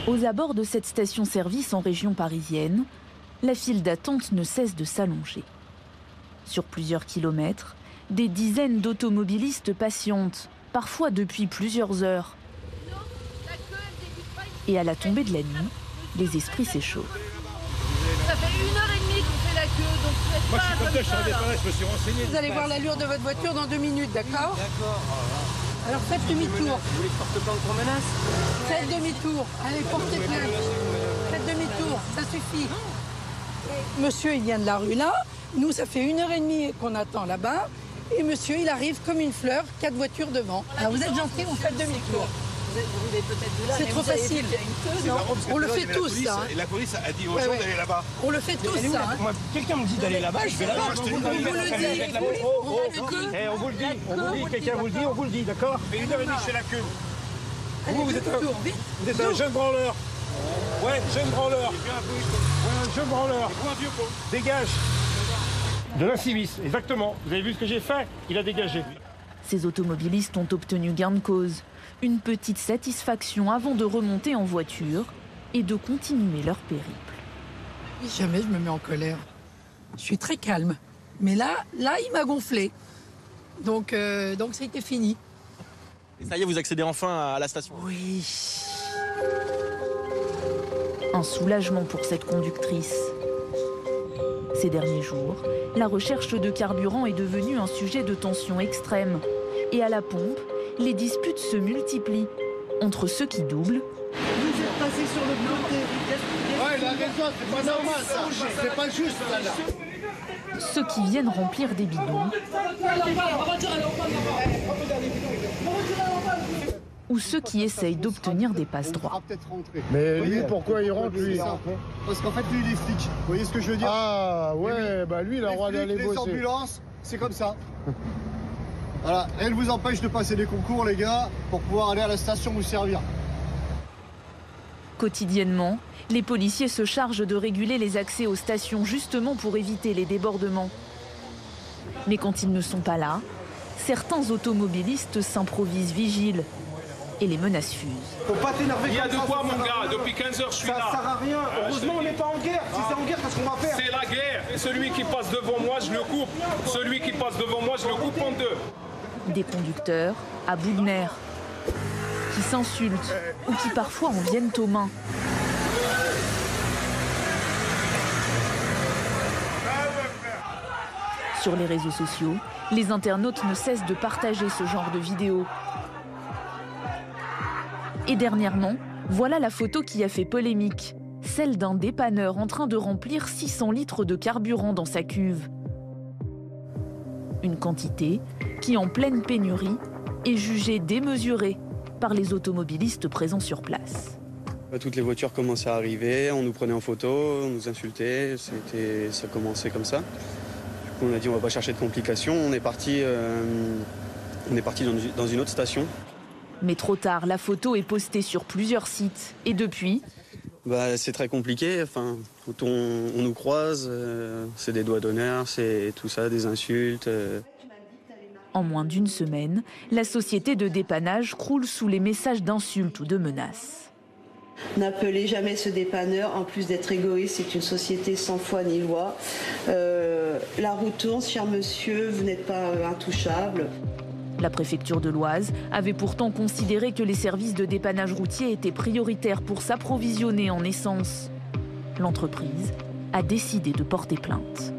Aux abords de cette station-service en région parisienne, la file d'attente ne cesse de s'allonger. Sur plusieurs kilomètres, des dizaines d'automobilistes patientent, parfois depuis plusieurs heures. Et à la tombée de la nuit, les esprits s'échauffent. Ça fait 1h30 qu'on fait la queue, donc moi je suis comme toi, je savais pas, je me suis renseigné. Vous allez voir l'allure de votre voiture dans 2 minutes, d'accord? D'accord. Alors faites demi-tour. Vous voulez que je porte plainte pour menace? Faites demi-tour. Allez, portez plainte. Faites demi-tour, ça suffit. Monsieur, il vient de la rue là. Nous, ça fait 1h30 qu'on attend là-bas. Et monsieur, il arrive comme une fleur, 4 voitures devant. Alors vous êtes gentil, vous faites demi-tour. C'est trop facile. On le fait tous, ça. Et la police a dit aux gens d'aller là-bas. On le fait tous, ça. Quelqu'un me dit d'aller là-bas, je vais là-bas. On vous le dit. On vous le dit, quelqu'un vous le dit, on vous le dit, d'accord? Mais 1h30, je fais la queue. Vous êtes un jeune branleur. Ouais, jeune branleur. Ouais, jeune branleur. Dégage. De l'incivisme, exactement. Vous avez vu ce que j'ai fait? Il a dégagé. Ces automobilistes ont obtenu gain de cause. Une petite satisfaction avant de remonter en voiture et de continuer leur périple. Jamais je me mets en colère. Je suis très calme. Mais là, il m'a gonflé. Donc ça a été fini. Et ça y est, vous accédez enfin à la station? Oui. Un soulagement pour cette conductrice. Ces derniers jours, la recherche de carburant est devenue un sujet de tension extrême. Et à la pompe, les disputes se multiplient entre ceux qui doublent. Vous êtes passé sur le côté. Ouais, il a raison, c'est pas normal ça. C'est pas juste là. Ceux qui viennent remplir des bidons. Ou ceux qui essayent d'obtenir des passe-droits. Mais lui, pourquoi il rentre, lui? Parce qu'en fait, lui, il est flic. Vous voyez ce que je veux dire? Ah, ouais, bah lui, il a le droit d'aller bosser. Les ambulances, c'est comme ça. Voilà, elle vous empêche de passer des concours, les gars, pour pouvoir aller à la station vous servir. Quotidiennement, les policiers se chargent de réguler les accès aux stations justement pour éviter les débordements. Mais quand ils ne sont pas là, certains automobilistes s'improvisent vigiles et les menaces fusent. Faut pas t'énerver. Il y a de quoi, mon gars? Depuis 15 heures, je suis là. Ça sert à rien. Heureusement, on n'est pas en guerre. Si c'est en guerre, qu'est-ce qu'on va faire? C'est la guerre. Et celui qui passe devant moi, je le coupe. Celui qui passe devant moi, je le coupe en deux. Des conducteurs à bout de nerfs, qui s'insultent ou qui parfois en viennent aux mains. Sur les réseaux sociaux, les internautes ne cessent de partager ce genre de vidéos. Et dernièrement, voilà la photo qui a fait polémique, celle d'un dépanneur en train de remplir 600 litres de carburant dans sa cuve. Une quantité qui, en pleine pénurie, est jugée démesurée par les automobilistes présents sur place. Toutes les voitures commençaient à arriver, on nous prenait en photo, on nous insultait, ça commençait comme ça. Du coup, on a dit on va pas chercher de complications, on est parti dans une autre station. Mais trop tard, la photo est postée sur plusieurs sites. Et depuis, c'est très compliqué. Enfin, quand on nous croise, c'est des doigts d'honneur, c'est tout ça, des insultes. En moins d'une semaine, la société de dépannage croule sous les messages d'insultes ou de menaces. N'appelez jamais ce dépanneur, en plus d'être égoïste, c'est une société sans foi ni loi. La roue tourne, cher monsieur, vous n'êtes pas intouchable. La préfecture de l'Oise avait pourtant considéré que les services de dépannage routier étaient prioritaires pour s'approvisionner en essence. L'entreprise a décidé de porter plainte.